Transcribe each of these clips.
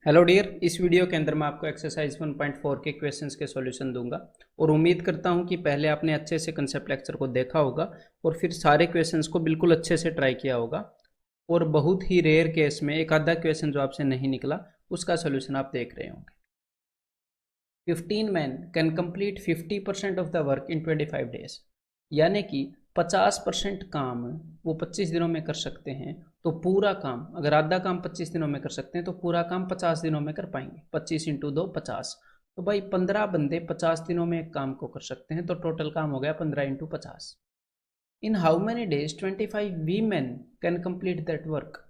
Hello dear, इस video के अंदर मैं आपको एक्सरसाइज 1.4 के क्वेश्चंस के सॉल्यूशन दूंगा और उम्मीद करता हूं कि पहले आपने अच्छे से कंसेप्ट लेक्चर को देखा होगा और फिर सारे क्वेश्चंस को बिल्कुल अच्छे से ट्राई किया होगा और बहुत ही रेयर केस में एक आधा क्वेश्चन जो आपसे नहीं निकला उसका सोल्यूशन आप देख रहे होंगे। 15 men can complete 50% of the work in 25 days, यानी कि 50% काम वो 25 दिनों में कर सकते हैं। तो पूरा काम, अगर आधा काम 25 दिनों में कर सकते हैं तो पूरा काम 50 दिनों में कर पाएंगे। 25 इंटू 2 50। तो भाई 15 बंदे 50 दिनों में एक काम को कर सकते हैं, तो टोटल काम हो गया 15 into 50। In how many days 25 women can complete that work.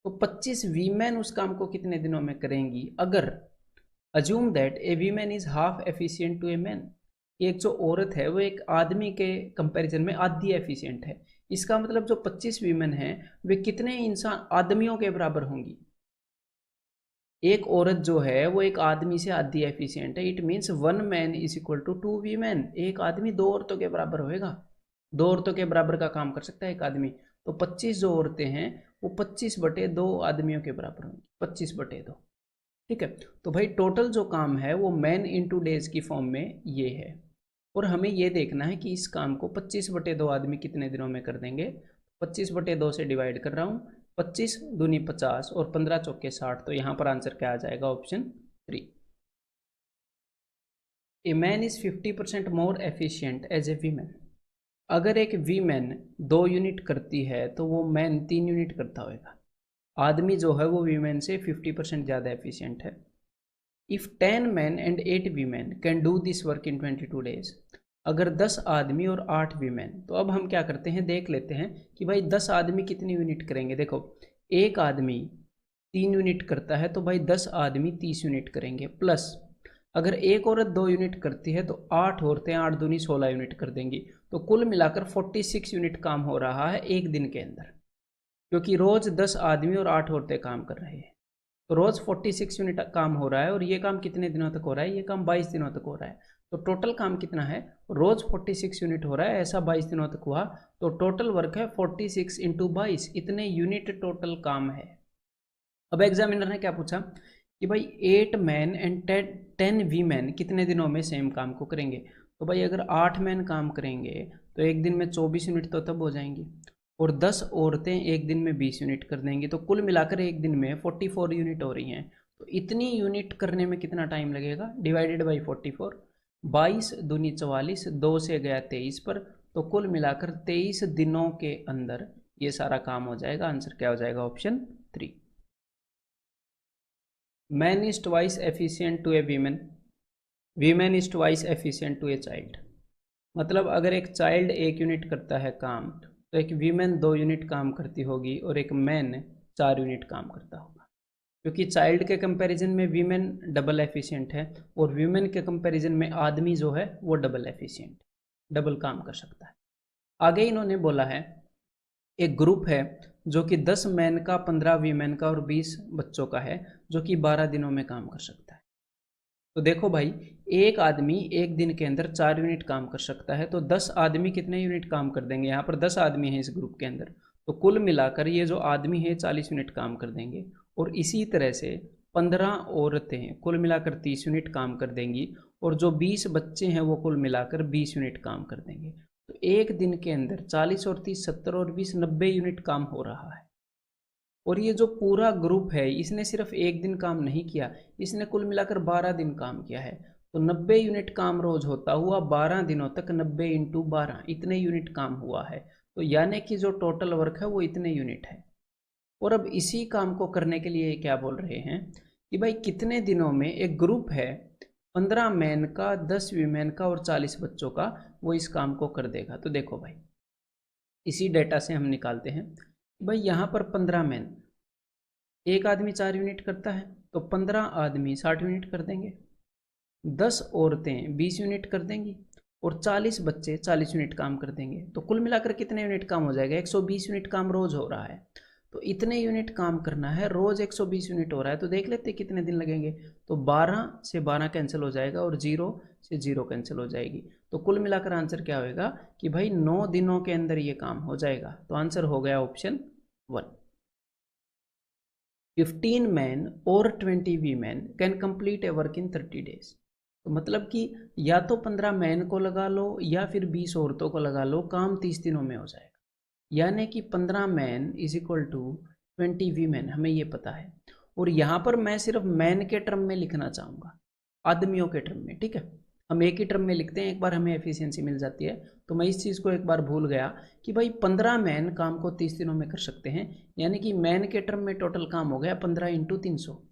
तो 25 वीमेन उस काम को कितने दिनों में करेंगी अगर assume that a women is half efficient to a man. एक जो औरत है वो एक आदमी के कंपैरिजन में आधी एफिशिएंट है। इसका मतलब जो 25 वीमेन हैं वे कितने इंसान आदमियों के बराबर होंगी। एक औरत जो है वो एक आदमी से आधी एफिशिएंट है। It means 1 man is equal to 2 women. एक आदमी 2 औरतों के बराबर होएगा। 2 औरतों के बराबर का काम कर सकता है एक आदमी। तो 25 जो औरतें हैं वो 25/2 आदमियों के बराबर होंगी। 25/2, ठीक है। तो भाई टोटल जो काम है वो मैन इंटू डेज की फॉर्म में ये है और हमें ये देखना है कि इस काम को 25/2 आदमी कितने दिनों में कर देंगे। 25/2 से डिवाइड कर रहा हूँ। 25 दूनी 50 और 15 चौके 60। तो यहाँ पर आंसर क्या आ जाएगा? Option 3। A man is 50% more efficient as a women. अगर एक वीमेन 2 यूनिट करती है तो वो मैन 3 यूनिट करता होगा। आदमी जो है वो वीमेन से 50% ज़्यादा एफिशिएंट है। If 10 men and 8 women can do this work in 22 days। अगर 10 आदमी और 8 वीमेन, तो अब हम क्या करते हैं देख लेते हैं कि भाई 10 आदमी कितनी यूनिट करेंगे। देखो, एक आदमी 3 यूनिट करता है तो भाई 10 आदमी 30 यूनिट करेंगे। प्लस अगर एक औरत 2 यूनिट करती है तो 8 औरतें 8 दूनी 16 यूनिट कर देंगी। तो कुल मिलाकर 46 यूनिट काम हो रहा है एक दिन के अंदर, क्योंकि रोज 10 आदमी और 8 औरतें काम कर रहे हैं। तो रोज 46 यूनिट काम हो रहा है और ये काम कितने दिनों तक हो रहा है? ये काम 22 दिनों तक हो रहा है। तो टोटल काम कितना है? रोज 46 यूनिट हो रहा है, ऐसा 22 दिनों तक हुआ। तो टोटल वर्क है 46 इंटू 22, इतने यूनिट टोटल काम है। अब एग्जामिनर ने क्या पूछा कि भाई 8 मैन एंड 10 वीमेन कितने दिनों में सेम काम को करेंगे। तो भाई अगर 8 मैन काम करेंगे तो एक दिन में 24 यूनिट तो तब हो जाएंगी और 10 औरतें एक दिन में 20 यूनिट कर देंगी। तो कुल मिलाकर एक दिन में 44 यूनिट हो रही हैं। तो इतनी यूनिट करने में कितना टाइम लगेगा? Divided by 44। 22 दूनी 44, 2 से गया 23 पर। तो कुल मिलाकर 23 दिनों के अंदर ये सारा काम हो जाएगा। आंसर क्या हो जाएगा? Option 3। Man is twice efficient to a women. Women is twice efficient to a child. मतलब अगर एक चाइल्ड 1 यूनिट करता है काम तो एक वीमेन 2 यूनिट काम करती होगी और एक मैन 4 यूनिट काम करता होगा। क्योंकि चाइल्ड के कंपैरिजन में वीमेन डबल एफिशिएंट है और वीमेन के कंपैरिजन में आदमी जो है वो डबल एफिशिएंट, डबल काम कर सकता है। आगे इन्होंने बोला है एक ग्रुप है जो कि 10 मैन का, 15 वीमेन का और 20 बच्चों का है, जो कि 12 दिनों में काम कर सकता है। तो देखो भाई, एक आदमी एक दिन के अंदर 4 यूनिट काम कर सकता है, तो 10 आदमी कितने यूनिट काम कर देंगे? यहाँ पर 10 आदमी हैं इस ग्रुप के अंदर, तो कुल मिलाकर ये जो आदमी है 40 यूनिट काम कर देंगे। और इसी तरह से 15 औरतें कुल मिलाकर 30 यूनिट काम कर देंगी और जो 20 बच्चे हैं वो कुल मिलाकर 20 यूनिट काम कर देंगे। तो एक दिन के अंदर 40 और 30 70 और 20 90 यूनिट काम हो रहा है। और ये जो पूरा ग्रुप है इसने सिर्फ एक दिन काम नहीं किया, इसने कुल मिलाकर 12 दिन काम किया है। तो 90 यूनिट काम रोज होता हुआ 12 दिनों तक 90 इंटू 12 इतने यूनिट काम हुआ है। तो यानी कि जो टोटल वर्क है वो इतने यूनिट है। और अब इसी काम को करने के लिए क्या बोल रहे हैं कि भाई कितने दिनों में एक ग्रुप है 15 मैन का, 10 वीमेन का और 40 बच्चों का, वो इस काम को कर देगा। तो देखो भाई, इसी डेटा से हम निकालते हैं भाई यहाँ पर 15 मैन, एक आदमी 4 यूनिट करता है तो 15 आदमी 60 यूनिट कर देंगे, 10 औरतें 20 यूनिट कर देंगी और 40 बच्चे 40 यूनिट काम कर देंगे। तो कुल मिलाकर कितने यूनिट काम हो जाएगा? 120 यूनिट काम रोज हो रहा है। तो इतने यूनिट काम करना है, रोज 120 यूनिट हो रहा है। तो देख लेते हैं कितने दिन लगेंगे। तो 12 से 12 कैंसिल हो जाएगा और 0 से 0 कैंसिल हो जाएगी। तो कुल मिलाकर आंसर क्या होगा कि भाई 9 दिनों के अंदर ये काम हो जाएगा। तो आंसर हो गया ऑप्शन 1। 15 मैन और 20 women can complete a work in 30 days. तो मतलब कि या तो 15 मैन को लगा लो या फिर 20 औरतों को लगा लो, काम 30 दिनों में हो जाएगा। यानी कि 15 man is equal to 20 women, हमें ये पता है। और यहाँ पर मैं सिर्फ मैन के टर्म में लिखना चाहूँगा, आदमियों के टर्म में, ठीक है। हम एक ही टर्म में लिखते हैं, एक बार हमें एफिशिएंसी मिल जाती है। तो मैं इस चीज़ को एक बार भूल गया कि भाई 15 मैन काम को 30 दिनों में कर सकते हैं, यानी कि मैन के टर्म में टोटल काम हो गया 15 इंटू 300,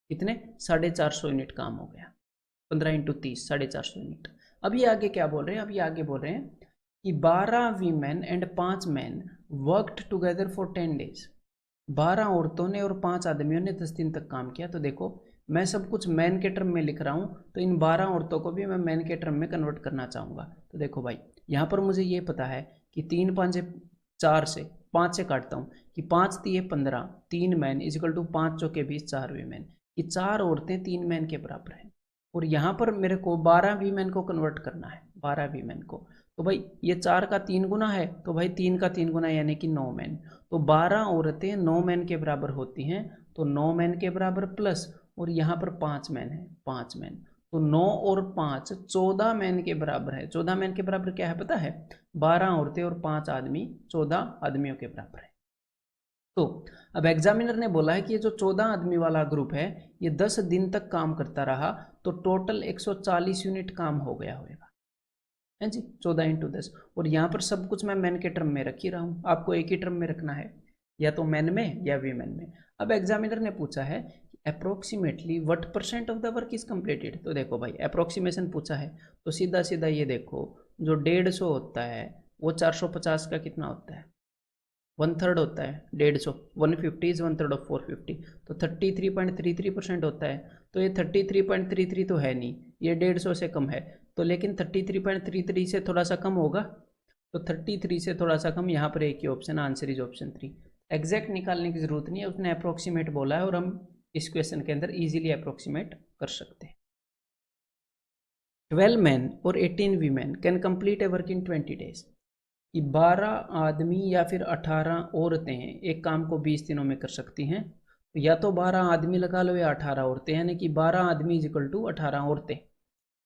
कितने 450 यूनिट काम हो गया। 15 इंटू 30 450 यूनिट। अभी आगे क्या बोल रहे हैं, अभी आगे बोल रहे हैं कि 12 women and 5 man worked together for 10 days. 12 औरतों ने और 5 आदमियों ने 10 दिन तक काम किया। तो देखो मैं सब कुछ मैन के टर्म में लिख रहा हूँ, तो इन 12 औरतों को भी मैं मैन के टर्म में कन्वर्ट करना चाहूँगा। तो देखो भाई यहाँ पर मुझे ये पता है कि 3 5 4 से 5 से काटता हूँ कि 5 3 15, 3 मैन इज इक्वल टू 5 चौके 20 4 वीमेन, कि 4 औरतें 3 मैन के बराबर हैं। और यहाँ पर मेरे को 12 वीमेन को कन्वर्ट करना है, 12 वीमेन को। तो भाई ये 4 का 3 गुना है, तो भाई 3 का 3 गुना यानी कि 9 मैन। तो 12 औरतें 9 मैन के बराबर होती हैं, तो 9 मैन के बराबर प्लस, और यहाँ पर 5 मैन है, 5 मैन, तो 9 और 5 14 मैन के बराबर है। 14 मैन के बराबर क्या है पता है, 12 औरतें और 5 आदमी 14 आदमियों के बराबर है। तो अब एग्जामिनर ने बोला है कि ये जो 14 आदमी वाला ग्रुप है ये 10 दिन तक काम करता रहा, तो टोटल 140 यूनिट काम हो गया होगा, है जी, 14 इंटू 10। और यहाँ पर सब कुछ मैं मैन के टर्म में रख ही रहा हूँ, आपको एक ही टर्म में रखना है, या तो मैन में या वीमेन में। अब एग्जामिनर ने पूछा है approximately what percent of the work is completed. तो देखो भाई अप्रोक्सीमेशन पूछा है, तो सीधा सीधा ये देखो, जो 150 होता है वो 450 का कितना होता है, 1/3 होता है 150, 150 इज 1/3 ऑफ 450, तो 33.33% होता है। तो ये 33.33 तो है नहीं, ये 150 से कम है, तो लेकिन 33.33 से थोड़ा सा कम होगा, तो 33 से थोड़ा सा कम, यहाँ पर एक ही option, answer is option 3। Exact निकालने की जरूरत नहीं है, उसने अप्रोक्सीमेट बोला है और हम इस क्वेश्चन के अंदर इजीली अप्रोक्सीमेट कर सकते हैं। 12 मैन और 18 women can complete a work in 20 days. कि 12 आदमी या फिर 18 औरतें एक काम को 20 दिनों में कर सकती हैं। तो या तो 12 आदमी लगा लो या 18 औरतें, यानी कि 12 आदमी इज इक्वल टू 18 औरतें।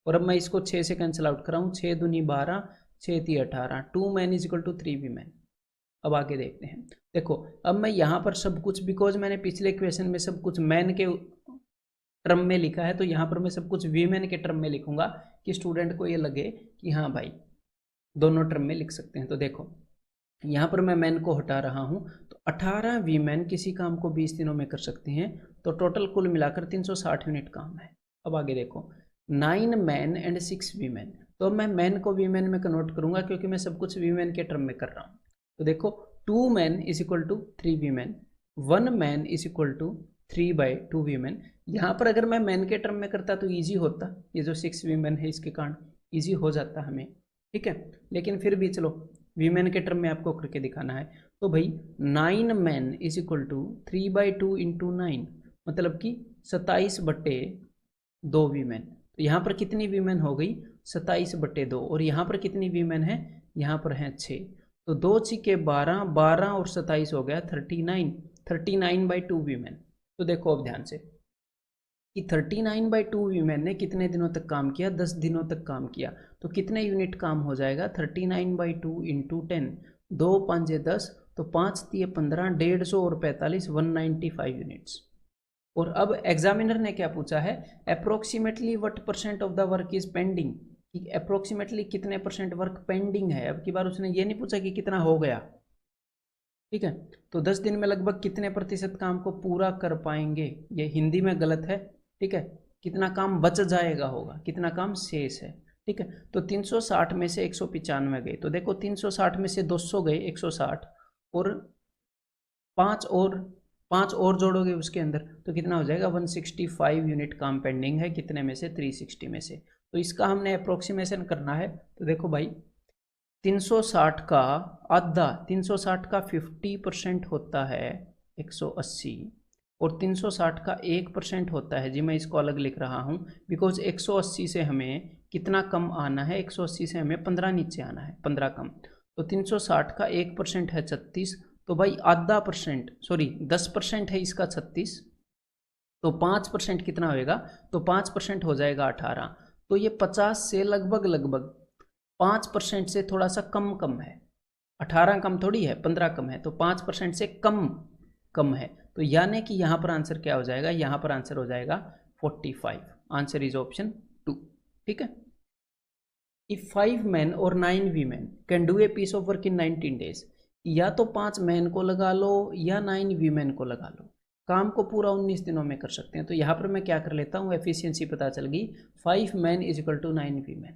और अब मैं इसको 6 से कैंसिल आउट कराऊँ, 6 दूनी 12, 6 3 18, 2 man is equal to 3 women. अब आगे देखते हैं, देखो अब मैं यहाँ पर सब कुछ, बिकॉज मैंने पिछले क्वेश्चन में सब कुछ मैन के टर्म में लिखा है, तो यहाँ पर मैं सब कुछ वीमेन के टर्म में लिखूंगा कि स्टूडेंट को ये लगे कि हाँ भाई दोनों टर्म में लिख सकते हैं। तो देखो यहाँ पर मैं मैन को हटा रहा हूँ, तो 18 वीमेन किसी काम को 20 दिनों में कर सकती हैं, तो टोटल कुल मिलाकर 360 यूनिट काम है। अब आगे देखो 9 मैन एंड 6 वीमेन, तो मैं मैन को वीमेन में कन्वर्ट करूंगा क्योंकि मैं सब कुछ वीमेन के टर्म में कर रहा हूँ। तो देखो 2 man is equal to 3 women, 1 man is equal to 3/2 women. यहाँ पर अगर मैं मैन के टर्म में करता तो ईजी होता, ये जो 6 वीमेन है इसके कारण ईजी हो जाता हमें, ठीक है। लेकिन फिर भी चलो वीमेन के टर्म में आपको करके दिखाना है। तो भाई 9 man is equal to 3/2 into 9, मतलब कि 27/2 वीमेन। तो यहाँ पर कितनी वीमेन हो गई, 27/2, और यहाँ पर कितनी वीमेन है, यहाँ पर हैं 6, तो 2 छिके 12, 12 और 27 हो गया 39, 39/2 वीमेन। तो देखो अब ध्यान से कि 39/2 वीमेन ने कितने दिनों तक काम किया, 10 दिनों तक काम किया, तो कितने यूनिट काम हो जाएगा, 39/2 इंटू 10, 2 5 10, तो 5 3 15, 150 और 45, 195 यूनिट्स। और अब एग्जामिनर ने क्या पूछा है, approximately what percent of the work is pending, कि अप्रोक्सीमेटली कितने परसेंट वर्क पेंडिंग है। अब की बार उसने ये नहीं पूछा कि कितना हो गया, ठीक है। तो 10 दिन में लगभग कितने प्रतिशत काम को पूरा कर पाएंगे, ये हिंदी में गलत है, ठीक है। कितना काम बच जाएगा होगा, कितना काम शेष है, ठीक है। तो 360 में से 195 गए, तो देखो 360 में से 200 गए 160, और 5 और जोड़ोगे उसके अंदर, तो कितना हो जाएगा 165 यूनिट काम पेंडिंग है, कितने में से 360 में से। तो इसका हमने अप्रोक्सीमेशन करना है। तो देखो भाई 360 का आधा, 360 का 50% होता है 180, और 360 का 1% होता है, जी मैं इसको अलग लिख रहा हूँ बिकॉज 180 से हमें कितना कम आना है, 180 से हमें 15 नीचे आना है, 15 कम। तो 360 का 1% है 36, तो भाई आधा परसेंट, सॉरी 10% है इसका 36, तो 5% कितना होएगा, तो 5% हो जाएगा 18। तो ये 50 से लगभग लगभग 5% से थोड़ा सा कम कम है। 18 कम थोड़ी है, 15 कम है, तो 5% से कम कम है। तो यानी कि यहाँ पर आंसर क्या हो जाएगा, यहाँ पर आंसर हो जाएगा 45। Answer is option 2। ठीक है। इफ 5 मैन और 9 women can do a piece of work in 19 days, या तो 5 मैन को लगा लो या 9 वीमेन को लगा लो, काम को पूरा 19 दिनों में कर सकते हैं। तो यहाँ पर मैं क्या कर लेता हूँ, एफिशिएंसी पता चल गई, 5 man is equal to 9 women.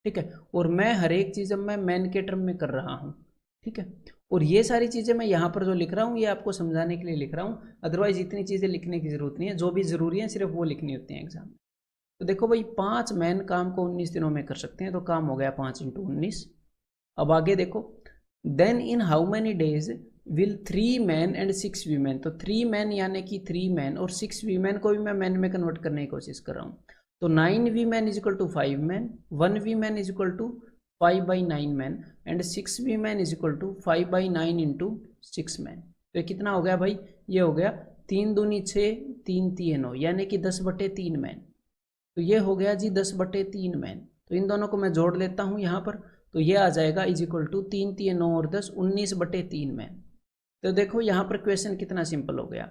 ठीक है। और मैं हर एक चीज़ अब मैं मैन के टर्म में कर रहा हूँ। ठीक है। और ये सारी चीज़ें मैं यहाँ पर जो लिख रहा हूँ ये आपको समझाने के लिए लिख रहा हूँ, अदरवाइज इतनी चीज़ें लिखने की जरूरत नहीं है, जो भी ज़रूरी है सिर्फ वो लिखनी होती हैं एग्जाम में। तो देखो भाई 5 मैन काम को 19 दिनों में कर सकते हैं, तो काम हो गया 5 × 19। अब आगे देखो, then in how many days will 3 man and 6 women, तो 3 मैन यानी कि 3 मैन और 6 वीमेन को भी मैं मैन में कन्वर्ट करने की कोशिश कर रहा हूँ। तो 9 women is equal to 5 man, 1 women is equal to 5/9 man and 6 women is equal to 5/9 into 6 man. तो ये कितना हो गया भाई, ये हो गया 3 दूनी 6, 3 3 9, यानी कि 10/3 मैन। तो ये हो गया जी 10/3 मैन। तो इन दोनों को मैं जोड़ लेता हूँ यहाँ पर, तो ये आ जाएगा इज इक्वल टू 3 3 9 और 10 19/3 मैन। तो देखो यहाँ पर क्वेश्चन कितना सिंपल हो गया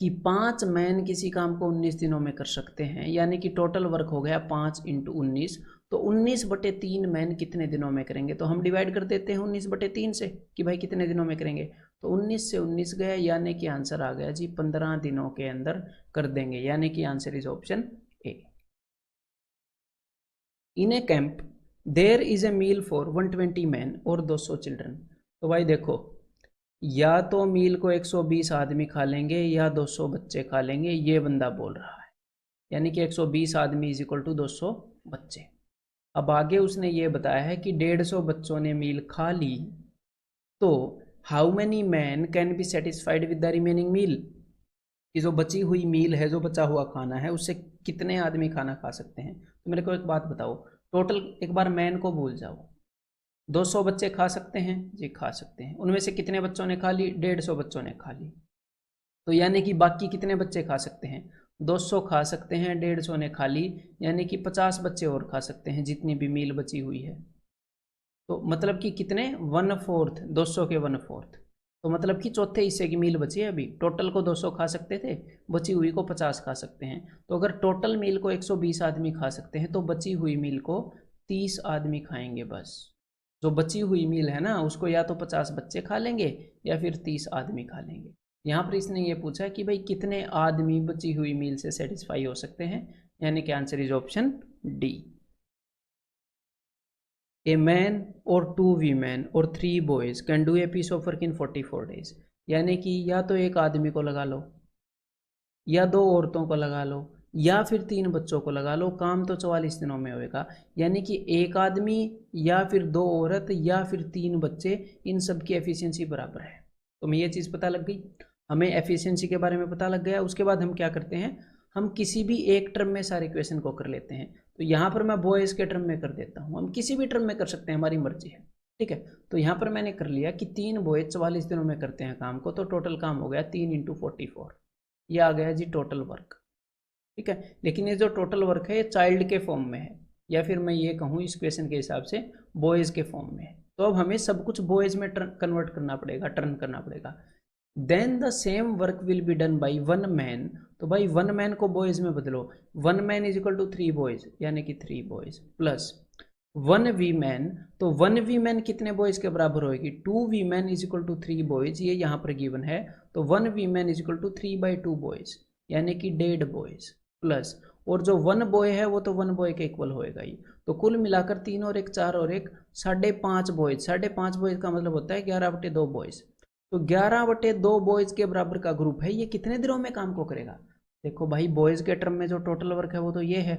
कि 5 मैन किसी काम को 19 दिनों में कर सकते हैं, यानी कि टोटल वर्क हो गया 5 × 19। तो 19/3 मैन कितने दिनों में करेंगे, तो हम डिवाइड कर देते हैं 19/3 से कि भाई कितने दिनों में करेंगे। तो 19 से 19 गया, यानी कि आंसर आ गया जी 15 दिनों के अंदर कर देंगे, यानी कि answer is option A. In a camp there is a meal for 120 man और 200 चिल्ड्रन। तो भाई देखो, या तो मील को 120 आदमी खा लेंगे या 200 बच्चे खा लेंगे, ये बंदा बोल रहा है, यानी कि 120 आदमी इज इक्वल टू 200 बच्चे। अब आगे उसने ये बताया है कि 150 बच्चों ने मील खा ली, तो how many man can be satisfied with the remaining meal, कि जो बची हुई मील है, जो बचा हुआ खाना है, उससे कितने आदमी खाना खा सकते हैं। तो मेरे को एक बात बताओ, टोटल एक बार मैन को भूल जाओ, 200 बच्चे खा सकते हैं जी, खा सकते हैं। उनमें से कितने बच्चों ने खा ली, 150 बच्चों ने खा ली। तो यानी कि बाकी कितने बच्चे खा सकते हैं, 200 खा सकते हैं, 150 ने खा ली, यानी कि 50 बच्चे और खा सकते हैं जितनी भी मील बची हुई है। तो मतलब कि कितने, 1/4, 200 के 1/4, तो मतलब कि चौथे हिस्से की मील बची है। अभी टोटल को 200 खा सकते थे, बची हुई को 50 खा सकते हैं। तो अगर टोटल मील को 120 आदमी खा सकते हैं, तो बची हुई मील को 30 आदमी खाएंगे बस। जो बची हुई मील है ना, उसको या तो 50 बच्चे खा लेंगे या फिर 30 आदमी खा लेंगे। यहाँ पर इसने ये पूछा कि भाई कितने आदमी बची हुई मील से सेटिस्फाई हो सकते हैं, यानी कि answer is option D. A man और 2 वीमेन और 3 boys can do a piece of work in 44 days, यानी कि या तो एक आदमी को लगा लो, या 2 औरतों को लगा लो, या फिर 3 बच्चों को लगा लो, काम तो 44 दिनों में होएगा। यानी कि एक आदमी या फिर 2 औरत या फिर 3 बच्चे, इन सब की एफिशिएंसी बराबर है। तो हमें ये चीज़ पता लग गई, हमें एफिशिएंसी के बारे में पता लग गया। उसके बाद हम क्या करते हैं, हम किसी भी एक टर्म में सारे क्वेश्चन को कर लेते हैं। तो यहाँ पर मैं बॉयज़ के टर्म में कर देता हूँ, हम किसी भी टर्म में कर सकते हैं, हमारी मर्जी है। ठीक है। तो यहाँ पर मैंने कर लिया कि 3 बॉयज 44 दिनों में करते हैं काम को, तो टोटल काम हो गया 3 × 44, ये आ गया जी टोटल वर्क। ठीक है। लेकिन ये जो टोटल वर्क है ये चाइल्ड के फॉर्म में है, या फिर मैं ये कहूँ इस क्वेश्चन के हिसाब से बॉयज़ के फॉर्म में है। तो अब हमें सब कुछ बॉयज़ में कन्वर्ट करना पड़ेगा, टर्न करना पड़ेगा। Then the same work will be done by 1 man, तो भाई 1 मैन को बॉयज़ में बदलो, 1 man is equal to 3 boys, यानी कि 3 बॉयज़ प्लस 1 वी मैन, तो 1 वी मैन कितने बॉयज़ के बराबर होएगी, 2 women is equal to 3 boys, ये यहाँ पर गिवन है। तो 1 women is equal to 3/2 boys, यानी कि 1.5 बॉयज़ प्लस, और जो 1 बॉय है वो तो 1 बॉय के इक्वल होएगा ही। तो कुल मिलाकर 3 और 1 4 और 1 5.5 बॉयज़, 5.5 बॉयज़ का मतलब होता है 11/2 बॉयज़। तो 11/2 बॉयज़ के बराबर का ग्रुप है, ये कितने दिनों में काम को करेगा। देखो भाई बॉयज़ के टर्म में जो टोटल वर्क है वो तो ये है,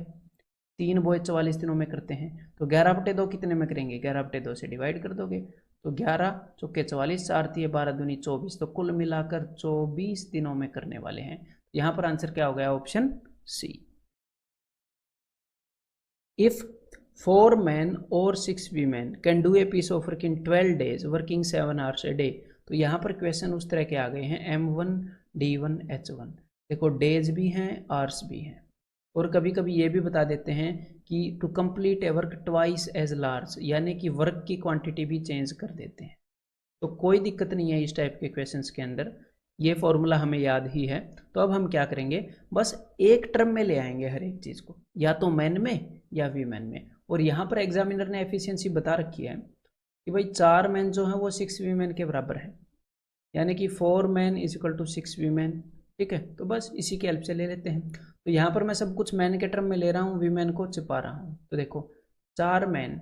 3 बॉयज 44 दिनों में करते हैं, तो 11/2 कितने में करेंगे, 11/2 से डिवाइड कर दोगे, तो 11 चौके 44, 4 × 12 = 24, तो कुल मिलाकर 24 दिनों में करने वाले हैं। यहाँ पर आंसर क्या हो गया, ऑप्शन सी। इफ 4 मैन और 6 women can do a piece of work in 12 days working 7 hours a day, तो यहाँ पर क्वेश्चन उस तरह के आ गए हैं M1 D1 H1। देखो डेज भी हैं, आवर्स भी हैं, और कभी कभी ये भी बता देते हैं कि to complete a work twice as large, यानी कि वर्क की क्वांटिटी भी चेंज कर देते हैं। तो कोई दिक्कत नहीं है इस टाइप के क्वेश्चंस के अंदर, ये फॉर्मूला हमें याद ही है। तो अब हम क्या करेंगे, बस एक टर्म में ले आएंगे हर एक चीज़ को, या तो मैन में या वीमेन में। और यहाँ पर एग्जामिनर ने एफिशिएंसी बता रखी है कि भाई 4 मैन जो है वो 6 वीमेन के बराबर है, यानी कि 4 man is equal to 6 women. ठीक है, तो बस इसी की हेल्प से ले लेते हैं। तो यहाँ पर मैं सब कुछ मैन के टर्म में ले रहा हूँ, वीमेन को छिपा रहा हूँ। तो देखो 4 मैन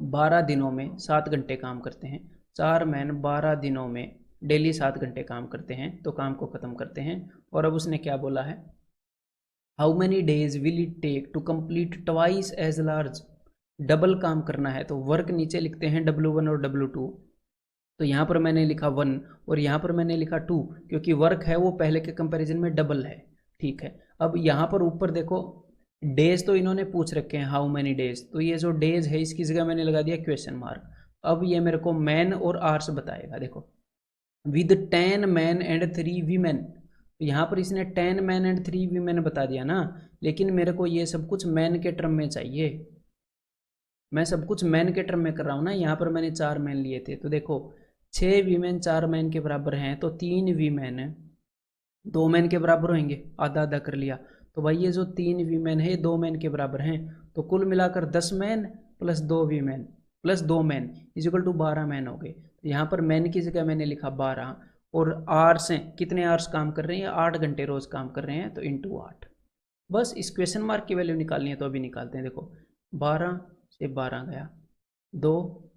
12 दिनों में 7 घंटे काम करते हैं, 4 मैन 12 दिनों में डेली 7 घंटे काम करते हैं, तो काम को ख़त्म करते हैं। और अब उसने क्या बोला है, how many days will it take to complete twice as large. Double काम करना है तो वर्क नीचे लिखते हैं W1 और W2। तो यहाँ पर मैंने लिखा 1 और यहाँ पर मैंने लिखा 2, क्योंकि वर्क है वो पहले के कंपैरिजन में डबल है। ठीक है, अब यहाँ पर ऊपर देखो डेज तो इन्होंने पूछ रखे हैं हाउ मैनी डेज, तो ये जो डेज है इसकी जगह मैंने लगा दिया क्वेश्चन मार्क। अब ये मेरे को मैन और आवर्स बताएगा। देखो विद 10 मैन एंड 3 वीमेन, तो यहाँ पर इसने 10 मैन एंड 3 वीमेन बता दिया ना, लेकिन मेरे को ये सब कुछ मैन के टर्म में चाहिए। मैं सब कुछ मैन के टर्म में कर रहा हूँ ना, यहाँ पर मैंने 4 मैन लिए थे। तो देखो 6 वीमेन 4 मैन के बराबर हैं, तो 3 वीमेन 2 मैन के बराबर होंगे, आधा आधा कर लिया। तो भाई ये जो 3 वीमेन है 2 मैन के बराबर हैं, तो कुल मिलाकर 10 man plus 2 women plus 2 man is equal to 12 man हो गए। तो यहाँ पर मैन की जगह मैंने लिखा 12, और आवर्स हैं, कितने आवर्स काम कर रहे हैं, 8 घंटे रोज काम कर रहे हैं, तो इंटू 8। बस इस क्वेश्चन मार्क की वैल्यू निकालनी है तो अभी निकालते हैं। देखो 12 से 12 गया, 2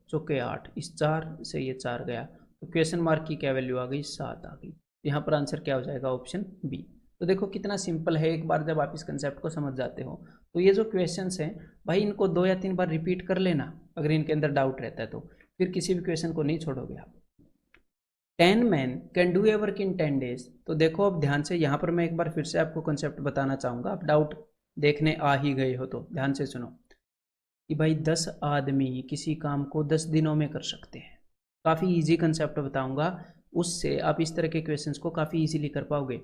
चौके 8, इस 4 से ये 4 गया, तो क्वेश्चन मार्क की क्या वैल्यू आ गई, 7 आ गई। यहाँ पर आंसर क्या हो जाएगा, ऑप्शन बी। तो देखो कितना सिंपल है, एक बार जब आप इस कंसेप्ट को समझ जाते हो तो ये जो क्वेश्चंस हैं भाई इनको 2 या 3 बार रिपीट कर लेना, अगर इनके अंदर डाउट रहता है तो फिर किसी भी क्वेश्चन को नहीं छोड़ोगे आप। 10 man can do A work in 10 days. तो देखो अब ध्यान से, यहाँ पर मैं एक बार फिर से आपको कंसेप्ट बताना चाहूँगा, आप डाउट देखने आ ही गए हो तो ध्यान से सुनो कि भाई 10 आदमी किसी काम को 10 दिनों में कर सकते हैं। काफ़ी इजी कंसेप्ट बताऊंगा, उससे आप इस तरह के क्वेश्चंस को काफ़ी इजीली कर पाओगे।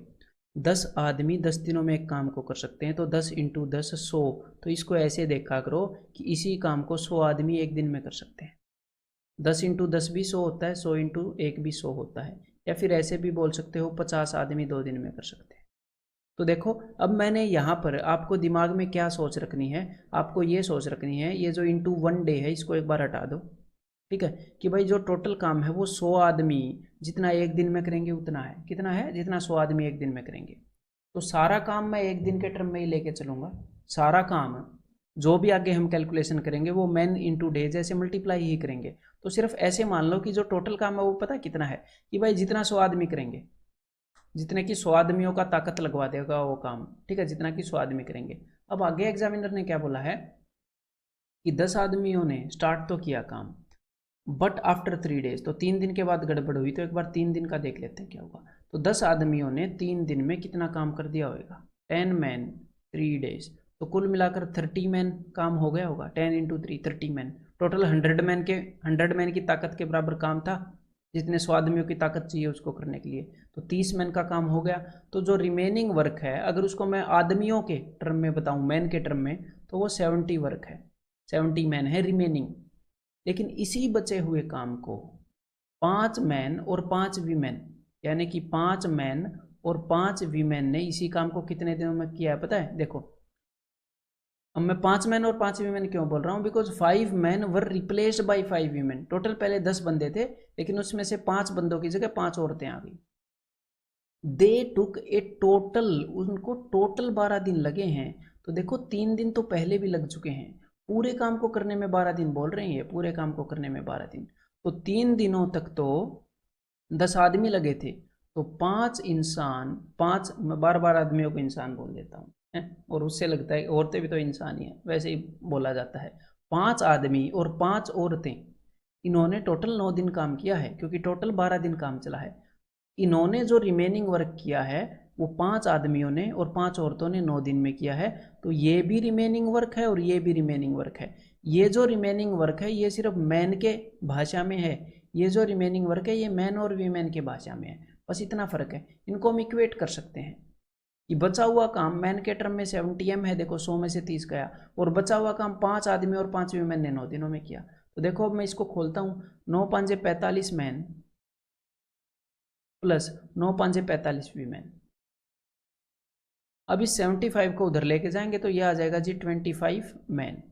10 आदमी 10 दिनों में एक काम को कर सकते हैं, तो 10 इंटू 10 100। तो इसको ऐसे देखा करो कि इसी काम को 100 आदमी एक दिन में कर सकते हैं। 10 इंटू 10 भी 100 होता है, 100 इंटू 1 भी 100 होता है, या फिर ऐसे भी बोल सकते हो 50 आदमी 2 दिन में कर सकते हैं। तो देखो अब मैंने यहाँ पर आपको दिमाग में क्या सोच रखनी है, आपको ये सोच रखनी है, ये जो इंटू 1 डे है इसको एक बार हटा दो। ठीक है, कि भाई जो टोटल काम है वो 100 आदमी जितना एक दिन में करेंगे उतना है, कितना है, जितना 100 आदमी एक दिन में करेंगे। तो सारा काम मैं एक दिन के टर्म में ही लेके चलूँगा, सारा काम जो भी आगे हम कैलकुलेशन करेंगे वो मैन इंटू डेज ऐसे मल्टीप्लाई ही करेंगे। तो सिर्फ ऐसे मान लो कि जो टोटल काम है वो पता कितना है, कि भाई जितना 100 आदमी करेंगे, जितने की 100 आदमियों का ताकत लगवा देगा वो काम। ठीक है, जितना कि 100 आदमी करेंगे। अब आगे एग्जामिनर ने क्या बोला है कि 10 आदमियों ने स्टार्ट तो किया काम, बट आफ्टर 3 डेज, तो 3 दिन के बाद गड़बड़ हुई, तो एक बार 3 दिन का देख लेते हैं क्या होगा। तो 10 आदमियों ने 3 दिन में कितना काम कर दिया होगा, 10 मैन 3 डेज, तो कुल मिलाकर 30 मैन काम हो गया होगा। 10 इंटू 3 30 मैन, टोटल 100 मैन की ताकत के बराबर काम था, जितने 100 आदमियों की ताकत चाहिए उसको करने के लिए। तो 30 मैन का काम हो गया। तो जो रिमेनिंग वर्क है अगर उसको मैं आदमियों के टर्म में बताऊं, मैन के टर्म में, तो वो 70 वर्क है, 70 मैन है रिमेनिंग। लेकिन इसी बचे हुए काम को 5 मैन और 5 वीमेन, यानी कि 5 मैन और 5 वीमेन ने इसी काम को कितने दिनों में किया है पता है। देखो अब मैं 5 मैन और 5 वीमेन क्यों बोल रहा हूँ, because 5 man were replaced by 5 women. Total पहले 10 बंदे थे, लेकिन उसमें से 5 बंदों की जगह 5 औरतें आ गई। दे टुक ए टोटल, उनको टोटल 12 दिन लगे हैं। तो देखो 3 दिन तो पहले भी लग चुके हैं, पूरे काम को करने में 12 दिन बोल रहे हैं, ये पूरे काम को करने में 12 दिन। तो 3 दिनों तक तो 10 आदमी लगे थे, तो 5 इंसान, 5 बार बार आदमियों को इंसान बोल देता हूँ और उससे लगता है औरतें भी तो इंसान ही हैं, वैसे ही बोला जाता है। 5 आदमी और 5 औरतें, इन्होंने टोटल 9 दिन काम किया है, क्योंकि टोटल 12 दिन काम चला है। इन्होंने जो रिमेनिंग वर्क किया है वो 5 आदमियों ने और 5 औरतों ने 9 दिन में किया है। तो ये भी रिमेनिंग वर्क है और ये भी रिमेनिंग वर्क है। ये जो रिमेनिंग वर्क है ये सिर्फ मैन के भाषा में है, ये जो रिमेनिंग वर्क है ये मैन और वीमेन की भाषा में है, बस इतना फर्क है। इनको हम इक्वेट कर सकते हैं कि बचा हुआ काम मैन के टर्म में 70M है, देखो 100 में से 30 गया, और बचा हुआ काम 5 आदमी और 5 वीमेन ने 9 दिनों में किया। तो देखो अब मैं इसको खोलता हूँ, 9 5 45 मैन प्लस 9 5 45 वीमेन। अब इस 75 को उधर लेके जाएंगे तो ये आ जाएगा जी 25 मैन,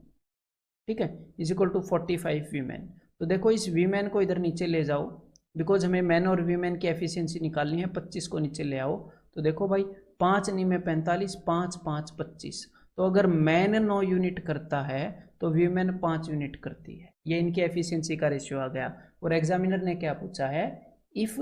ठीक है, इज इक्वल टू 45 वीमेन। तो देखो इस वीमेन को इधर नीचे ले जाओ, बिकॉज हमें मैन और वीमेन की एफिशिएंसी निकालनी है। 25 को नीचे ले आओ, तो देखो भाई 5 नी में 45, 5 5 25। तो अगर मैन 9 यूनिट करता है तो वीमेन 5 यूनिट करती है, ये इनकी एफिशिएंसी का रेशियो आ गया। और एग्जामिनर ने क्या पूछा है, if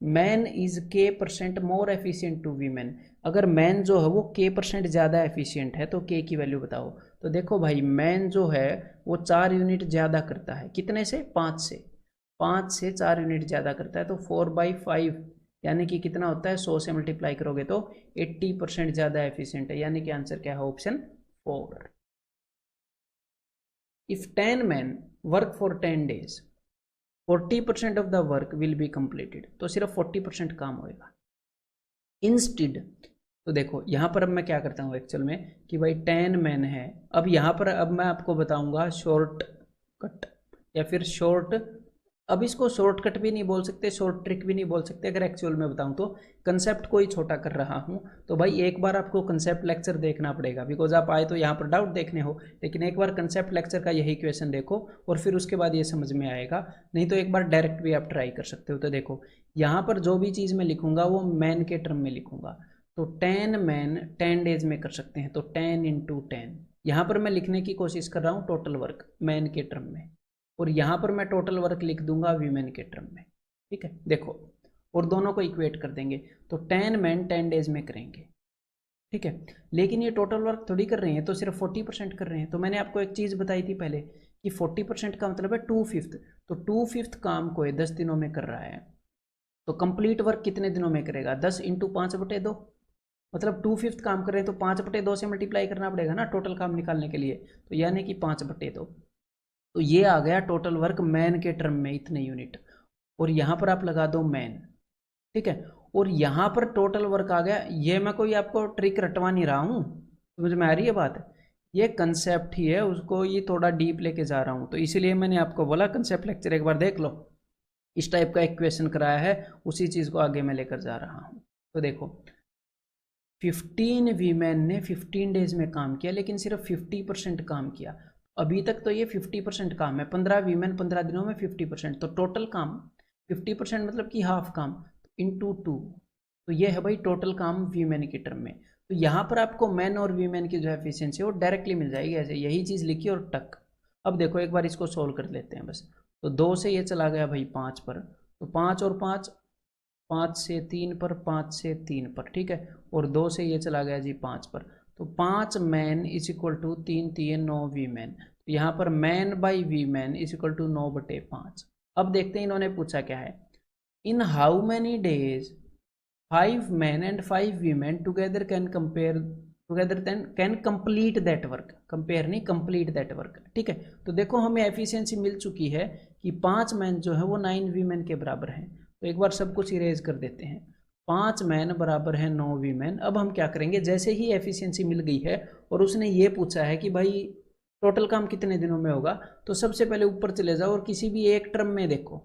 man is k% more efficient to women, अगर मैन जो है वो k% ज़्यादा एफिशिएंट है तो k की वैल्यू बताओ। तो देखो भाई मैन जो है वो 4 यूनिट ज़्यादा करता है, कितने से, 5 से, 5 से 4 यूनिट ज़्यादा करता है, तो 4/5 यानी कि कितना होता है, 100 से मल्टीप्लाई करोगे तो 80% ज़्यादा एफिशिएंट है, यानी कि आंसर क्या है, option 4। If 10 man work for 10 days 40% of the work will be completed, तो सिर्फ 40% काम होएगा इंस्टेड। तो देखो यहाँ पर अब मैं क्या करता हूँ एक्चुअल में कि भाई 10 मैन है, अब यहाँ पर अब मैं आपको बताऊंगा शॉर्ट कट या फिर शॉर्ट, अब इसको शॉर्टकट भी नहीं बोल सकते, शॉर्ट ट्रिक भी नहीं बोल सकते, अगर एक्चुअल में बताऊं तो कंसेप्ट को ही छोटा कर रहा हूं। तो भाई एक बार आपको कंसेप्ट लेक्चर देखना पड़ेगा, बिकॉज आप आए तो यहाँ पर डाउट देखने हो, लेकिन एक बार कंसेप्ट लेक्चर का यही क्वेश्चन देखो और फिर उसके बाद ये समझ में आएगा, नहीं तो एक बार डायरेक्ट भी आप ट्राई कर सकते हो। तो देखो यहाँ पर जो भी चीज़ मैं लिखूंगा वो मैन के टर्म में लिखूंगा, तो 10 मैन 10 days में कर सकते हैं, तो 10 × 10, यहाँ पर मैं लिखने की कोशिश कर रहा हूँ टोटल वर्क मैन के टर्म में, और यहाँ पर मैं टोटल वर्क लिख दूंगा वीमेन के टर्म में, ठीक है। देखो और दोनों को इक्वेट कर देंगे, तो 10 मैन 10 days में करेंगे, ठीक है, लेकिन ये टोटल वर्क थोड़ी कर रहे हैं, तो सिर्फ 40% कर रहे हैं। तो मैंने आपको एक चीज़ बताई थी पहले कि 40% का मतलब है 2/5, तो 2/5 काम को 10 दिनों में कर रहा है, तो कंप्लीट वर्क कितने दिनों में करेगा, 10 × 5/2, मतलब 2/5 काम कर रहे हैं तो 5/2 से मल्टीप्लाई करना पड़ेगा ना टोटल काम निकालने के लिए, तो यानी कि 5/2। तो ये आ गया टोटल वर्क मैन के टर्म में इतने यूनिट, और यहाँ पर आप लगा दो मैन, ठीक है, और यहाँ पर टोटल वर्क आ गया। ये मैं कोई आपको ट्रिक रटवा नहीं रहा हूँ, समझ में आ रही है बात, ये कंसेप्ट ही है, उसको ये थोड़ा डीप लेके जा रहा हूँ, तो इसीलिए मैंने आपको बोला कंसेप्ट लेक्चर एक बार देख लो, इस टाइप का एक क्वेश्चन कराया है, उसी चीज़ को आगे मैं लेकर जा रहा हूँ। तो देखो 15 वीमेन ने 15 days में काम किया, लेकिन सिर्फ 50% काम किया, अभी तक तो ये 50% काम है, 15 वीमेन 15 दिनों में 50%, तो टोटल काम 50% मतलब कि हाफ काम × 2, तो ये है भाई टोटल काम वीमेन की टर्म में। तो यहाँ पर आपको मैन और वीमेन की जो एफिशिएंसी है वो डायरेक्टली मिल जाएगी, ऐसे यही चीज़ लिखी और टक। अब देखो एक बार इसको सोल्व कर लेते हैं बस, तो 2 से ये चला गया भाई 5 पर, तो 5 और 5, 5 से 3 पर, 5 से 3 पर, ठीक है, और 2 से ये चला गया जी 5 पर, तो 5 man is equal to 3 3 9 women, तो यहाँ पर man by women is equal to 9/5। अब देखते हैं इन्होंने पूछा क्या है, in how many days 5 man and 5 women together can compare together then can complete that work, compare नहीं कंप्लीट दैट वर्क, ठीक है। तो देखो हमें एफिशिएंसी मिल चुकी है कि 5 मैन जो है वो 9 वीमेन के बराबर हैं, तो एक बार सब कुछ इरेज कर देते हैं, 5 मैन बराबर है 9 वीमेन। अब हम क्या करेंगे, जैसे ही एफिशिएंसी मिल गई है और उसने ये पूछा है कि भाई टोटल काम कितने दिनों में होगा, तो सबसे पहले ऊपर चले जाओ और किसी भी एक टर्म में देखो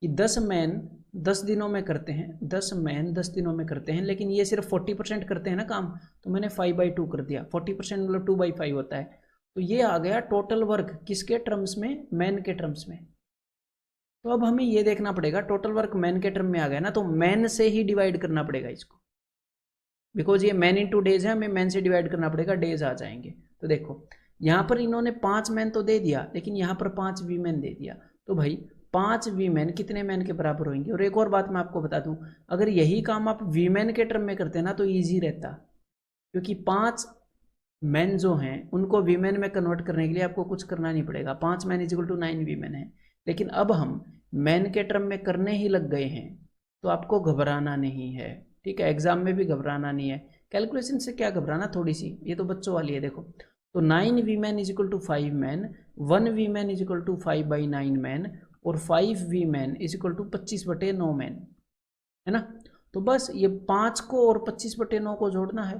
कि 10 मैन 10 दिनों में करते हैं, 10 मैन 10 दिनों में करते हैं, लेकिन ये सिर्फ 40% करते हैं ना काम, तो मैंने 5/2 कर दिया, 40% मतलब 2/5 होता है, तो ये आ गया टोटल वर्क किसके टर्म्स में, मैन के टर्म्स में। तो अब हमें ये देखना पड़ेगा टोटल वर्क मैन के टर्म में आ गया ना, तो मैन से ही डिवाइड करना पड़ेगा इसको, बिकॉज ये मैन × डेज है, हमें मैन से डिवाइड करना पड़ेगा, डेज आ जाएंगे। तो देखो यहाँ पर इन्होंने 5 मैन तो दे दिया, लेकिन यहाँ पर 5 वीमेन दे दिया, तो भाई 5 वीमेन कितने मैन के बराबर होंगे। और एक और बात मैं आपको बता दूं, अगर यही काम आप वीमेन के टर्म में करते ना तो ईजी रहता, क्योंकि 5 मैन जो हैं उनको वीमेन में कन्वर्ट करने के लिए आपको कुछ करना नहीं पड़ेगा, 5 man is equal to 9 women है, लेकिन अब हम मैन के टर्म में करने ही लग गए हैं, तो आपको घबराना नहीं है, ठीक है, एग्जाम में भी घबराना नहीं है, कैलकुलेशन से क्या घबराना, थोड़ी सी ये तो बच्चों वाली है। देखो तो 9 women is equal to 5 man, 1 women is equal to 5/9 man, और 5 women is equal to 25/9 man, है ना। तो बस ये 5 को और 25/9 को जोड़ना है,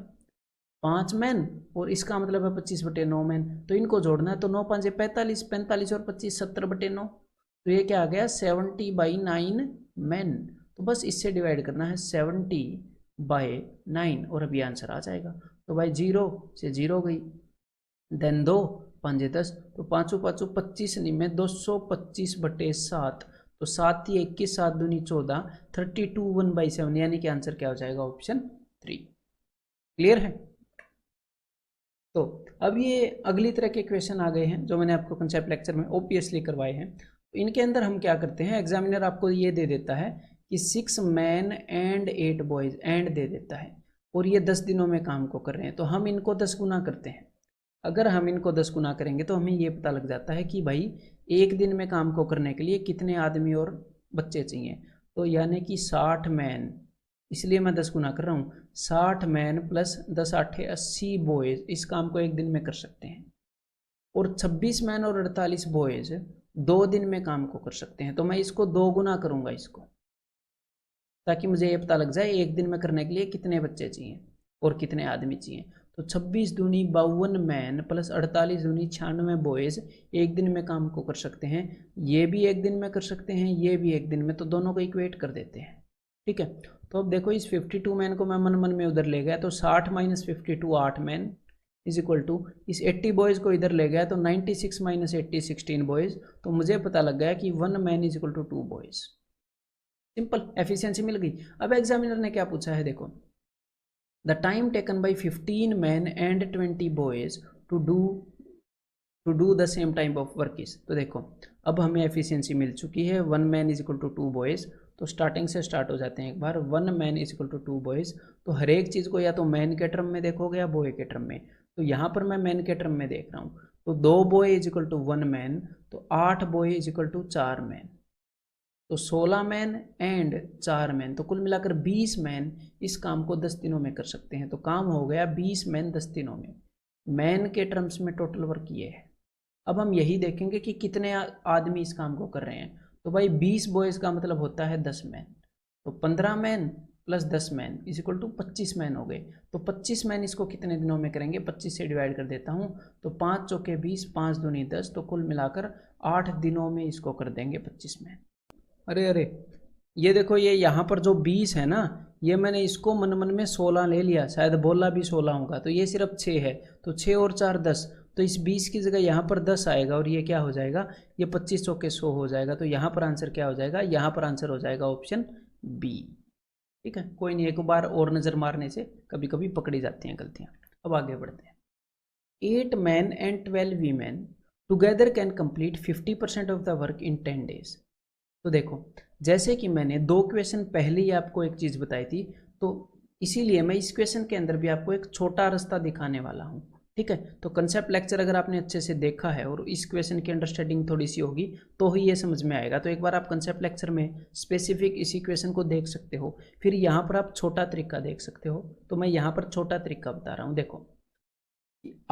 5 मैन और इसका मतलब है 25/9 मैन, तो इनको जोड़ना है। तो 9 5 45, 45 और 25 70/9, तो ये क्या आ गया 70/9 मैन। तो बस इससे डिवाइड करना है 70/9 और अभी आंसर आ जाएगा। तो भाई 0 से 0 गई, देन 2 5 10, तो 5 5 25 नहीं में 225/7, तो 7 21 7 दूनी 14, 32 1/7, यानी कि आंसर क्या हो जाएगा ऑप्शन 3। क्लियर है। तो अब ये अगली तरह के क्वेश्चन आ गए हैं जो मैंने आपको कंसेप्ट लेक्चर में ओपीएसली करवाए हैं। तो इनके अंदर हम क्या करते हैं, एग्जामिनर आपको ये दे देता है कि 6 man and 8 boys and they देता है, और ये 10 दिनों में काम को कर रहे हैं, तो हम इनको 10 गुना करते हैं। अगर हम इनको 10 गुना करेंगे तो हमें ये पता लग जाता है कि भाई एक दिन में काम को करने के लिए कितने आदमी और बच्चे चाहिए। तो यानी कि 60 मैन, इसलिए मैं 10 गुना कर रहा हूँ, 60 मैन प्लस 10 8 80 बॉयज इस काम को एक दिन में कर सकते हैं, और 26 मैन और 48 बॉयज 2 दिन में काम को कर सकते हैं। तो मैं इसको 2 गुना करूँगा इसको, ताकि मुझे ये पता लग जाए एक दिन में करने के लिए कितने बच्चे चाहिए और कितने आदमी चाहिए। तो 26 दूनी 52 मैन प्लस 48 दूनी 96 बॉयज एक दिन में काम को कर सकते हैं। ये भी एक दिन में कर सकते हैं, ये भी एक दिन में, तो दोनों को इक्वेट कर देते हैं। ठीक है, तो अब देखो इस 52 मैन को मैं मन मन में उधर ले गया, तो 60 - 52 8 मैन इज इक्वल टू इस 80 बॉयज़ को इधर ले गया, तो 96 - 80 16 बॉयज़, तो मुझे पता लग गया कि 1 man is equal to 2 boys. Simple, efficiency मिल गई। अब एग्जामिनर ने क्या पूछा है, देखो the time taken by 15 man and 20 boys to do the same type of work is. तो देखो अब हमें एफिशिएंसी मिल चुकी है, 1 man is equal to 2 boys, तो स्टार्टिंग से स्टार्ट हो जाते हैं एक बार। 1 man is equal to 2 boys, तो हर एक चीज़ को या तो मैन के टर्म में देखोगे या बॉय के टर्म में, तो यहाँ पर मैं मैन के टर्म में देख रहा हूँ, तो 2 boy is equal to 1 man, तो 8 boy is equal to 4 man, तो 16 मैन एंड 4 मैन, तो कुल मिलाकर 20 मैन इस काम को 10 दिनों में कर सकते हैं। तो काम हो गया 20 मैन 10 दिनों में, मैन के टर्म्स में टोटल वर्क ये है। अब हम यही देखेंगे कि कितने आदमी इस काम को कर रहे हैं, तो भाई 20 बॉयज़ का मतलब होता है 10 मैन, तो 15 man plus 10 man is equal to 25 man हो गए। तो 25 मैन इसको कितने दिनों में करेंगे, 25 से डिवाइड कर देता हूँ, तो 5 चौके 20, 5 दूनी 10, तो कुल मिलाकर 8 दिनों में इसको कर देंगे 25 मैन। अरे अरे, ये देखो ये यहाँ पर जो 20 है ना, ये मैंने इसको मन मन में 16 ले लिया, शायद बोला भी 16 होगा, तो ये सिर्फ 6 है, तो 6 और 4 10, तो इस 20 की जगह यहाँ पर 10 आएगा, और ये क्या हो जाएगा, ये 25 चौके 100 हो जाएगा। तो यहाँ पर आंसर क्या हो जाएगा, यहाँ पर आंसर हो जाएगा ऑप्शन बी। ठीक है, कोई नहीं, एक बार और नज़र मारने से कभी कभी पकड़ी जाती हैं गलतियाँ। अब आगे बढ़ते हैं। 8 man and 12 women together can complete 50% of the work in 10 days। तो देखो जैसे कि मैंने 2 क्वेश्चन पहले ही आपको एक चीज़ बताई थी, तो इसीलिए मैं इस क्वेश्चन के अंदर भी आपको एक छोटा रास्ता दिखाने वाला हूँ। ठीक है, तो कंसेप्ट लेक्चर अगर आपने अच्छे से देखा है और इस क्वेश्चन की अंडरस्टैंडिंग थोड़ी सी होगी तो ही ये समझ में आएगा। तो एक बार आप कंसेप्ट लेक्चर में स्पेसिफिक इसी क्वेश्चन को देख सकते हो, फिर यहाँ पर आप छोटा तरीका देख सकते हो। तो मैं यहाँ पर छोटा तरीका बता रहा हूँ। देखो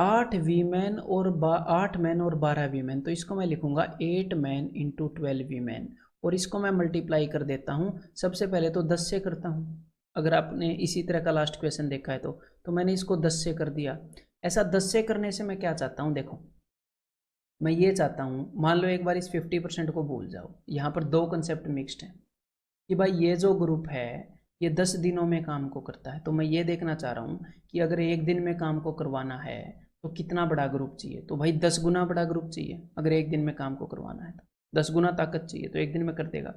8 वीमेन और 8 मैन और 12 वीमेन, तो इसको मैं लिखूंगा 8 मैन इंटू 12 वीमेन, और इसको मैं मल्टीप्लाई कर देता हूँ। सबसे पहले तो 10 से करता हूँ, अगर आपने इसी तरह का लास्ट क्वेश्चन देखा है तो मैंने इसको 10 से कर दिया। ऐसा 10 से करने से मैं क्या चाहता हूँ, देखो मैं ये चाहता हूँ, मान लो एक बार इस 50% को भूल जाओ, यहाँ पर 2 कंसेप्ट मिक्स्ड हैं कि भाई ये जो ग्रुप है ये 10 दिनों में काम को करता है, तो मैं ये देखना चाह रहा हूँ कि अगर एक दिन में काम को करवाना है तो कितना बड़ा ग्रुप चाहिए। तो भाई 10 गुना बड़ा ग्रुप चाहिए, अगर एक दिन में काम को करवाना है तो 10 गुना ताकत चाहिए, तो एक दिन में कर देगा।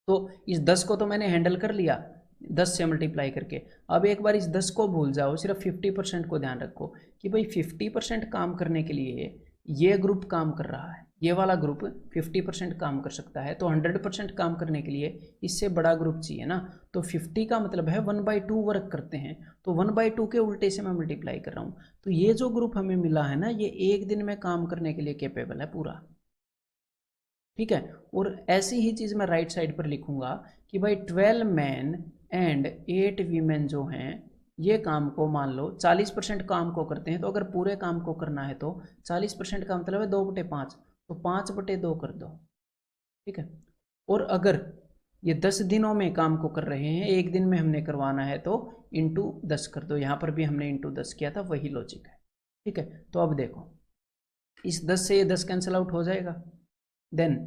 तो इस 10 को तो मैंने हैंडल कर लिया 10 से मल्टीप्लाई करके। अब एक बार इस 10 को भूल जाओ, सिर्फ 50% को ध्यान रखो कि भाई 50% काम करने के लिए ये ग्रुप काम कर रहा है, ये वाला ग्रुप 50% काम कर सकता है, तो 100% काम करने के लिए इससे बड़ा ग्रुप चाहिए ना। तो 50 का मतलब है 1/2 वर्क करते हैं, तो 1/2 के उल्टे से मैं मल्टीप्लाई कर रहा हूँ। तो ये जो ग्रुप हमें मिला है ना, ये एक दिन में काम करने के लिए कैपेबल है पूरा। ठीक है, और ऐसी ही चीज़ मैं राइट साइड पर लिखूंगा कि भाई 12 मैन एंड 8 वीमेन जो हैं ये काम को मान लो 40% काम को करते हैं। तो अगर पूरे काम को करना है तो 40% का मतलब है 2/5, तो 5/2 कर दो। ठीक है। और अगर ये 10 दिनों में काम को कर रहे हैं, एक दिन में हमने करवाना है, तो इंटू 10 कर दो। यहाँ पर भी हमने इंटू 10 किया था, वही लॉजिक है। ठीक है, तो अब देखो इस 10 से ये 10 कैंसिल आउट हो जाएगा। देन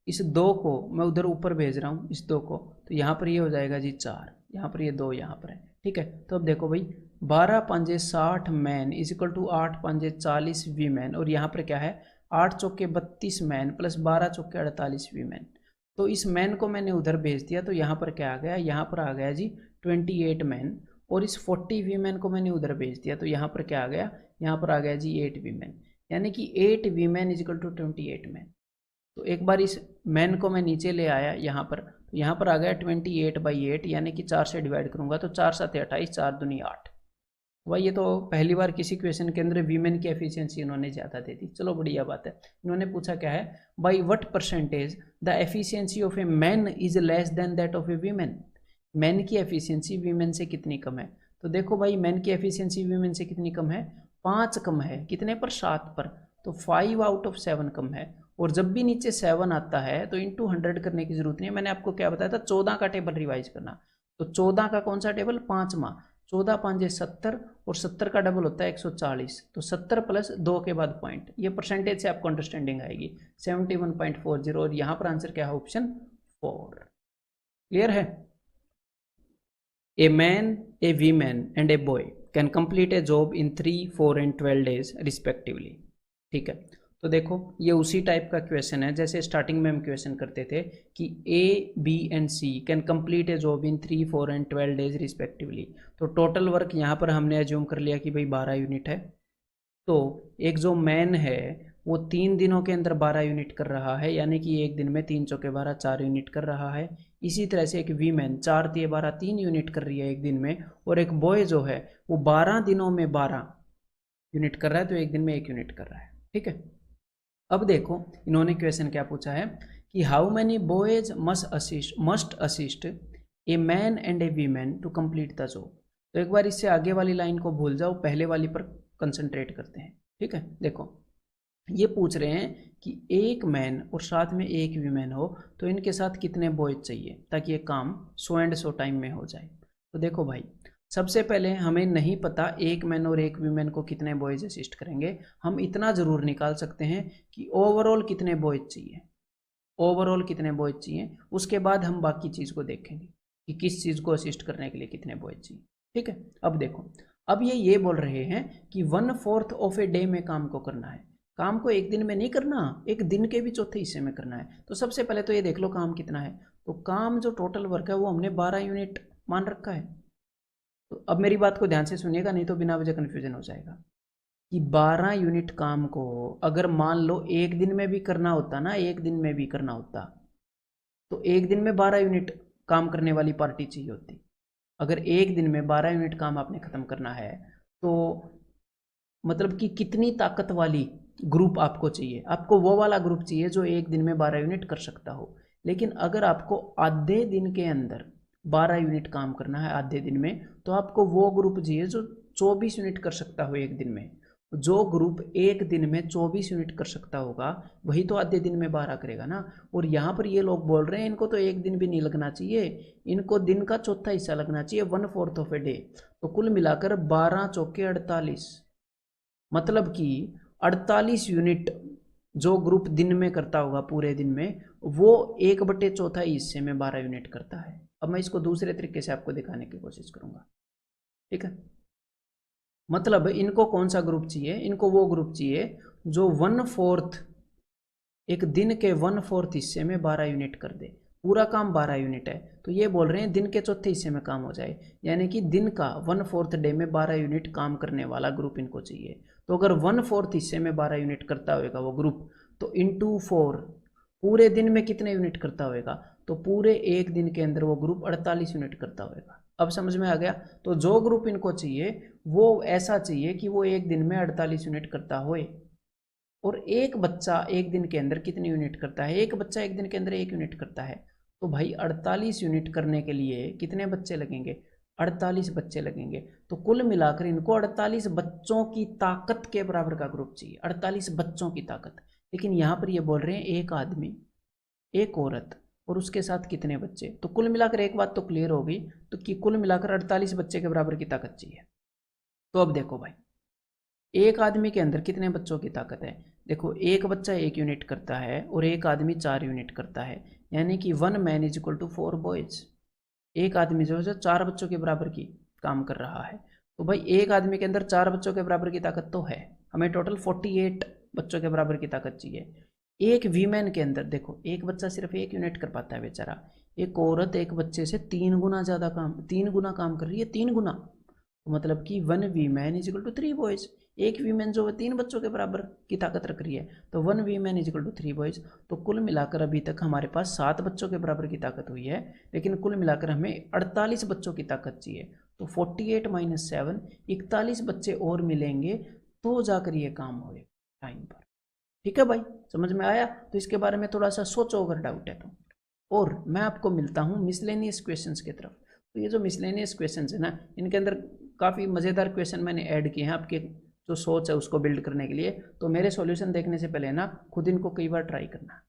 इस 2 को मैं उधर ऊपर भेज रहा हूँ, इस 2 को, तो यहाँ पर ये हो जाएगा जी 4, यहाँ पर ये 2 यहाँ पर है। ठीक है, तो अब देखो भाई 12 पंजे 60 मैन इज इक्वल टू 8 पंजे 40 वीमेन, और यहाँ पर क्या है 8 चौके 32 मैन प्लस 12 चौके 48 वीमेन। तो इस मैन को मैंने उधर भेज दिया, तो यहाँ पर क्या आ गया, यहाँ पर आ गया जी 28 मैन, और इस 40 वीमेन को मैंने उधर भेज दिया, तो यहाँ पर क्या आ गया, यहाँ पर आ गया जी 8 वीमेन, यानी कि 8 women is equal to 28 man. तो एक बार इस मैन को मैं नीचे ले आया यहाँ पर, तो यहाँ पर आ गया 28/8, यानी कि 4 से डिवाइड करूंगा तो 4 7 28, 4 दूनी 8। भाई ये तो पहली बार किसी क्वेश्चन के अंदर वीमेन की एफिशिएंसी इन्होंने ज़्यादा दे दी। चलो बढ़िया बात है। इन्होंने पूछा क्या है, by what percentage the efficiency of A man is less than that of A women. Man की एफिशिएंसी वीमेन से कितनी कम है। तो देखो भाई मैन की एफिशिएंसी वीमेन से कितनी कम है, 5 कम है। कितने पर, 7 पर, तो 5 आउट ऑफ 7 कम है। और जब भी नीचे 7 आता है तो इंटू 100 करने की जरूरत नहीं है। मैंने आपको क्या बताया था, 14 का टेबल रिवाइज करना। तो 14 का कौन सा टेबल, 5वां। 14 5 70, और 70 का डबल होता है 140, तो 70 प्लस 2 के बाद पॉइंट, ये परसेंटेज से आपको अंडरस्टैंडिंग आएगी 71.40, और यहाँ पर आंसर क्या है, ऑप्शन 4। क्लियर है। A man, A women and a boy can complete a job in 3 4 and 12 days respectively. ठीक है, तो देखो ये उसी टाइप का क्वेश्चन है जैसे स्टार्टिंग में हम क्वेश्चन करते थे कि A B and C can complete a job in 3 4 and 12 days respectively. तो टोटल वर्क यहाँ पर हमने एज्यूम कर लिया कि भाई 12 यूनिट है। तो एक जो मैन है वो 3 दिनों के अंदर 12 यूनिट कर रहा है, यानी कि एक दिन में 3 चौके 12, 4 यूनिट कर रहा है। इसी तरह से एक वीमेन 4 तिये 12, 3 यूनिट कर रही है एक दिन में। और एक बॉय जो है वो 12 दिनों में 12 यूनिट कर रहा है, तो एक दिन में 1 यूनिट कर रहा है। ठीक है, अब देखो इन्होंने क्वेश्चन क्या पूछा है कि how many boys must assist a man and a women to complete the job. तो एक बार इससे आगे वाली लाइन को भूल जाओ, पहले वाली पर कंसंट्रेट करते हैं। ठीक है, देखो ये पूछ रहे हैं कि एक मैन और साथ में एक वीमेन हो, तो इनके साथ कितने बॉयज चाहिए ताकि ये काम 100 एंड 100 टाइम में हो जाए। तो देखो भाई सबसे पहले हमें नहीं पता एक मैन और एक वीमेन को कितने बॉयज असिस्ट करेंगे। हम इतना ज़रूर निकाल सकते हैं कि ओवरऑल कितने बॉयज चाहिए, ओवरऑल कितने बॉयज चाहिए। उसके बाद हम बाकी चीज़ को देखेंगे कि किस चीज़ को असिस्ट करने के लिए कितने बॉयज चाहिए। ठीक है, अब देखो अब ये बोल रहे हैं कि 1/4 ऑफ ए डे में काम को करना है। काम को एक दिन में नहीं करना, एक दिन के भी चौथे हिस्से में करना है। तो सबसे पहले तो ये देख लो काम कितना है। तो काम जो टोटल वर्क है वो हमने 12 यूनिट मान रखा है। तो अब मेरी बात को ध्यान से सुनिएगा, नहीं तो बिना वजह कन्फ्यूजन हो जाएगा। कि 12 यूनिट काम को अगर मान लो एक दिन में भी करना होता ना, एक दिन में भी करना होता, तो एक दिन में 12 यूनिट काम करने वाली पार्टी चाहिए होती। अगर एक दिन में 12 यूनिट काम आपने ख़त्म करना है, तो मतलब कि कितनी ताकत वाली ग्रुप आपको चाहिए। आपको वो वाला ग्रुप चाहिए जो एक दिन में 12 यूनिट कर सकता हो। लेकिन अगर आपको आधे दिन के अंदर 12 यूनिट काम करना है आधे दिन में, तो आपको वो ग्रुप चाहिए जो 24 यूनिट कर सकता हो एक दिन में। जो ग्रुप एक दिन में 24 यूनिट कर सकता होगा वही तो आधे दिन में 12 करेगा ना। और यहाँ पर ये लोग बोल रहे हैं इनको तो एक दिन भी नहीं लगना चाहिए, इनको दिन का चौथा हिस्सा लगना चाहिए, 1/4 ऑफ ए डे। तो कुल मिलाकर 12 चौके 48, मतलब कि 48 यूनिट जो ग्रुप दिन में करता होगा पूरे दिन में, वो 1/4 हिस्से में 12 यूनिट करता है। अब मैं इसको दूसरे तरीके से आपको दिखाने की कोशिश करूंगा। ठीक है, मतलब इनको कौन सा ग्रुप चाहिए, इनको वो ग्रुप चाहिए जो 1/4 एक दिन के 1/4 हिस्से में 12 यूनिट कर दे। पूरा काम 12 यूनिट है, तो ये बोल रहे हैं दिन के चौथे हिस्से में काम हो जाए, यानी कि दिन का 1/4 डे में 12 यूनिट काम करने वाला ग्रुप इनको चाहिए। तो अगर 1/4 हिस्से में 12 यूनिट करता होगा वो ग्रुप, तो इंटू 4 पूरे दिन में कितने यूनिट करता होगा, तो पूरे एक दिन के अंदर वो ग्रुप 48 यूनिट करता होगा। अब समझ में आ गया। तो जो ग्रुप इनको चाहिए वो ऐसा चाहिए कि वो एक दिन में 48 यूनिट करता होए। और एक बच्चा एक दिन के अंदर कितनी यूनिट करता है, एक बच्चा एक दिन के अंदर 1 यूनिट करता है। तो भाई 48 यूनिट करने के लिए कितने बच्चे लगेंगे, 48 बच्चे लगेंगे। तो कुल मिलाकर इनको 48 बच्चों की ताकत के बराबर का ग्रुप चाहिए, 48 बच्चों की ताकत। लेकिन यहाँ पर ये बोल रहे हैं एक आदमी, एक औरत और उसके साथ कितने बच्चे। तो कुल मिलाकर एक बात तो क्लियर होगी, तो कि कुल मिलाकर 48 बच्चे के बराबर की ताकत चाहिए। तो अब देखो भाई, एक आदमी के अंदर कितने बच्चों की ताकत है। देखो, एक बच्चा 1 यूनिट करता है और एक आदमी 4 यूनिट करता है, यानी कि 1 man is equal to 4 boys. एक आदमी जो है 4 बच्चों के बराबर की काम कर रहा है। तो भाई एक आदमी के अंदर 4 बच्चों के बराबर की ताकत तो है, हमें टोटल 48 बच्चों के बराबर की ताकत चाहिए। एक वीमेन के अंदर देखो, एक बच्चा सिर्फ 1 यूनिट कर पाता है बेचारा, एक औरत एक बच्चे से 3 गुना ज़्यादा काम, 3 गुना काम कर रही है, 3 गुना। तो मतलब कि 1 women is equal to 3 boys. एक वीमेन जो है 3 बच्चों के बराबर की ताकत रख रही है, तो 1 women is equal to 3 boys. तो कुल मिलाकर अभी तक हमारे पास 7 बच्चों के बराबर की ताकत हुई है, लेकिन कुल मिलाकर हमें 48 बच्चों की ताकत चाहिए। तो 48 माइनस 7, 41 बच्चे और मिलेंगे तो जाकर ये काम होए टाइम पर। ठीक है भाई, समझ में आया। तो इसके बारे में थोड़ा सा सोचो अगर डाउट है तो। और मैं आपको मिलता हूँ मिसलेनियस क्वेश्चंस की तरफ। तो ये जो मिसलेनियस क्वेश्चंस है ना, इनके अंदर काफ़ी मज़ेदार क्वेश्चन मैंने ऐड किए हैं आपके जो सोच है उसको बिल्ड करने के लिए। तो मेरे सॉल्यूशन देखने से पहले ना खुद इनको कई बार ट्राई करना।